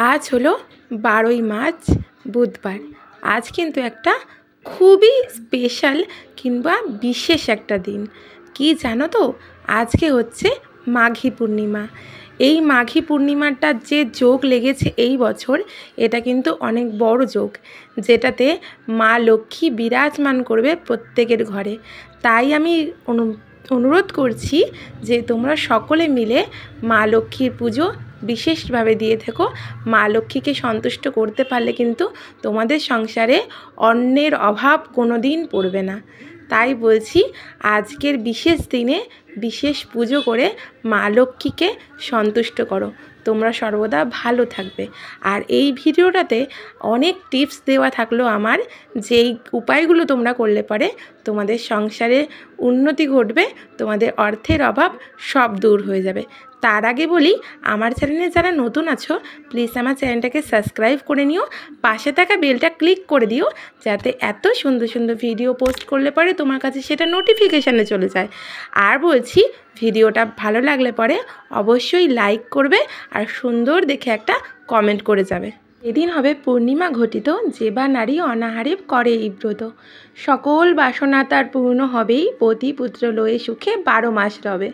আজ হলো 12ই মার্চ বুধবার। আজ কিন্তু একটা খুবই স্পেশাল কিংবা বিশেষ একটা দিন। কি জানো তো, আজকে হচ্ছে মাঘী পূর্ণিমা। এই মাঘী পূর্ণিমাটার যে যোগ লেগেছে এই বছর, এটা কিন্তু অনেক বড় যোগ, যেটাতে মা লক্ষ্মী বিরাজমান করবে প্রত্যেকের ঘরে। তাই আমি অনুরোধ করছি যে তোমরা সকলে মিলে মা লক্ষ্মীর পুজো বিশেষভাবে দিয়ে থেকো। মা লক্ষ্মীকে সন্তুষ্ট করতে পারলে কিন্তু তোমাদের সংসারে অন্নের অভাব কোনো দিন পড়বে না। তাই বলছি, আজকের বিশেষ দিনে বিশেষ পুজো করে মা লক্ষ্মীকে সন্তুষ্ট করো। তোমরা সর্বদা ভালো থাকবে। আর এই ভিডিওটাতে অনেক টিপস দেওয়া থাকলো আমার, যেই উপায়গুলো তোমরা করলে পরে তোমাদের সংসারে উন্নতি ঘটবে, তোমাদের অর্থের অভাব সব দূর হয়ে যাবে। তার আগে বলি, আমার চ্যানেলে যারা নতুন আছো প্লিজ আমার চ্যানেলটাকে সাবস্ক্রাইব করে নিও, পাশে থাকা বেলটা ক্লিক করে দিও, যাতে এত সুন্দর সুন্দর ভিডিও পোস্ট করলে পরে তোমার কাছে সেটা নোটিফিকেশানে চলে যায়। আর বলছি, ভিডিওটা ভালো লাগলে পরে অবশ্যই লাইক করবে আর সুন্দর দেখে একটা কমেন্ট করে যাবে। এদিন হবে পূর্ণিমা ঘটিত, যে বা নারী অনাহারে করে এই ব্রত, সকল বাসনা তার পূর্ণ হবেই, পতি পুত্র লয়ে সুখে 12 মাস রবে।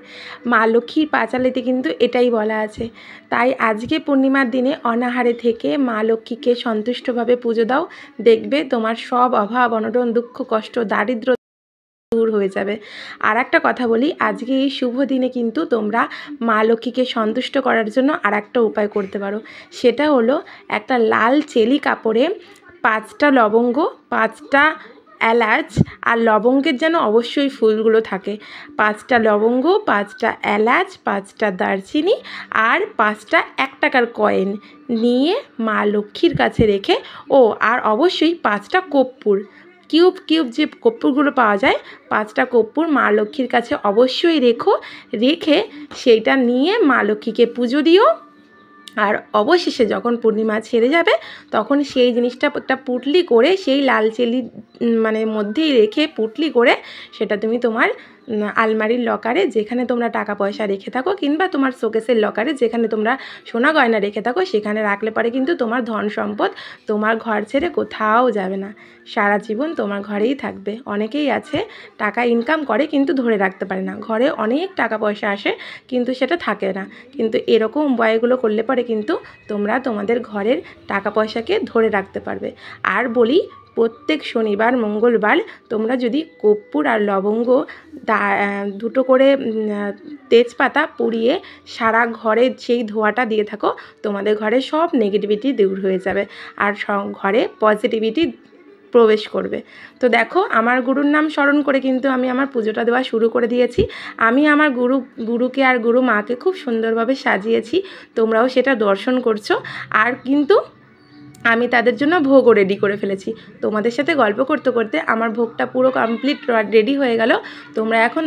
মা লক্ষ্মীর পাঁচালিতে কিন্তু এটাই বলা আছে। তাই আজকে পূর্ণিমার দিনে অনাহারে থেকে মা লক্ষ্মীকে সন্তুষ্টভাবে পুজো দাও, দেখবে তোমার সব অভাব অনটন দুঃখ কষ্ট দারিদ্র দূর হয়ে যাবে। আর একটা কথা বলি, আজকে এই শুভ দিনে কিন্তু তোমরা মা লক্ষ্মীকে সন্তুষ্ট করার জন্য আর একটা উপায় করতে পারো। সেটা হলো, একটা লাল চেলি কাপড়ে 5টা লবঙ্গ, 5টা এলাচ, আর লবঙ্গের যেন অবশ্যই ফুলগুলো থাকে, 5টা লবঙ্গ, 5টা এলাচ, 5টা দারচিনি আর 5টা 1 টাকার কয়েন নিয়ে মা লক্ষ্মীর কাছে রেখে, আর অবশ্যই 5টা কর্পূর, কিউব কিউব যে কর্পূরগুলো পাওয়া যায়, 5টা কর্পূর মা লক্ষ্মীর কাছে অবশ্যই রেখে সেইটা নিয়ে মা লক্ষ্মীকে পুজো দিও। আর অবশেষে যখন পূর্ণিমা ছেড়ে যাবে, তখন সেই জিনিসটা একটা পুটলি করে, সেই লাল চেলি মধ্যেই রেখে পুটলি করে সেটা তুমি তোমার আলমারির লকারে, যেখানে তোমরা টাকা পয়সা রেখে থাকো, কিংবা তোমার শোকেসের লকারে যেখানে তোমরা সোনা গয়না রেখে থাকো, সেখানে রাখলে পরে কিন্তু তোমার ধন সম্পদ তোমার ঘর ছেড়ে কোথাও যাবে না, সারা জীবন তোমার ঘরেই থাকবে। অনেকেই আছে টাকা ইনকাম করে কিন্তু ধরে রাখতে পারে না, ঘরে অনেক টাকা পয়সা আসে কিন্তু সেটা থাকে না। কিন্তু এরকম উপায়গুলো করলে পরে কিন্তু তোমরা তোমাদের ঘরের টাকা পয়সাকে ধরে রাখতে পারবে। আর বলি, প্রত্যেক শনিবার মঙ্গলবার তোমরা যদি কর্পূর আর লবঙ্গ 2টো করে তেজপাতা পুড়িয়ে সারা ঘরে সেই ধোঁয়াটা দিয়ে থাকো, তোমাদের ঘরে সব নেগেটিভিটি দূর হয়ে যাবে আর ঘরে পজিটিভিটি প্রবেশ করবে। তো দেখো, আমার গুরুর নাম স্মরণ করে কিন্তু আমি আমার পুজোটা দেওয়া শুরু করে দিয়েছি। আমি আমার গুরুকে আর গুরু মাকে খুব সুন্দরভাবে সাজিয়েছি, তোমরাও সেটা দর্শন করছো। আর কিন্তু আমি তাদের জন্য ভোগও রেডি করে ফেলেছি। তোমাদের সাথে গল্প করতে করতে আমার ভোগটা পুরো কমপ্লিট রেডি হয়ে গেল। তোমরা এখন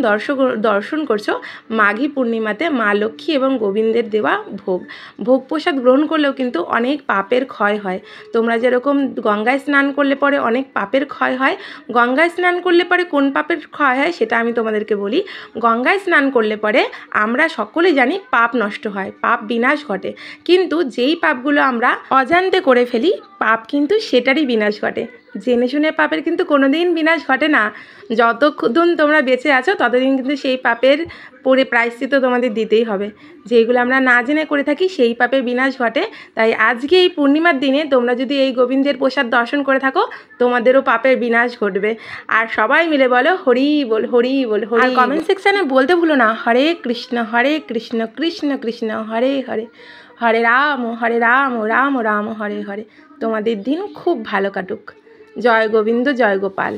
দর্শন করছো মাঘী পূর্ণিমাতে মা লক্ষ্মী এবং গোবিন্দের দেওয়া ভোগ প্রসাদ গ্রহণ করলেও কিন্তু অনেক পাপের ক্ষয় হয়। তোমরা যেরকম গঙ্গায় স্নান করলে পরে অনেক পাপের ক্ষয় হয়, গঙ্গায় স্নান করলে পরে কোন পাপের ক্ষয় হয় সেটা আমি তোমাদেরকে বলি। গঙ্গায় স্নান করলে পরে আমরা সকলে জানি পাপ নষ্ট হয়, পাপ বিনাশ ঘটে। কিন্তু যেই পাপগুলো আমরা অজান্তে করে ফেলি, পাপ কিন্তু সেটারই বিনাশ ঘটে। জেনে শুনে পাপের কিন্তু কোনো দিন বিনাশ ঘটে না। যতক্ষণ তোমরা বেঁচে আছো ততদিন কিন্তু সেই পাপের প্রায়শ্চিত্ত তোমাদের দিতেই হবে। যেইগুলো আমরা না জেনে করে থাকি সেই পাপের বিনাশ ঘটে। তাই আজকে এই পূর্ণিমার দিনে তোমরা যদি এই গোবিন্দের প্রসাদ দর্শন করে থাকো, তোমাদেরও পাপের বিনাশ ঘটবে। আর সবাই মিলে বলো হরি বল, হরি বল, হরি। আর কমেন্ট সেকশানে বলতে ভুলো না, হরে কৃষ্ণ কৃষ্ণ কৃষ্ণ হরে হরে, হরে রাম রাম রাম হরে হরে। তোমাদের দিন খুব ভালো কাটুক। জয় গোবিন্দ, জয় গোপাল।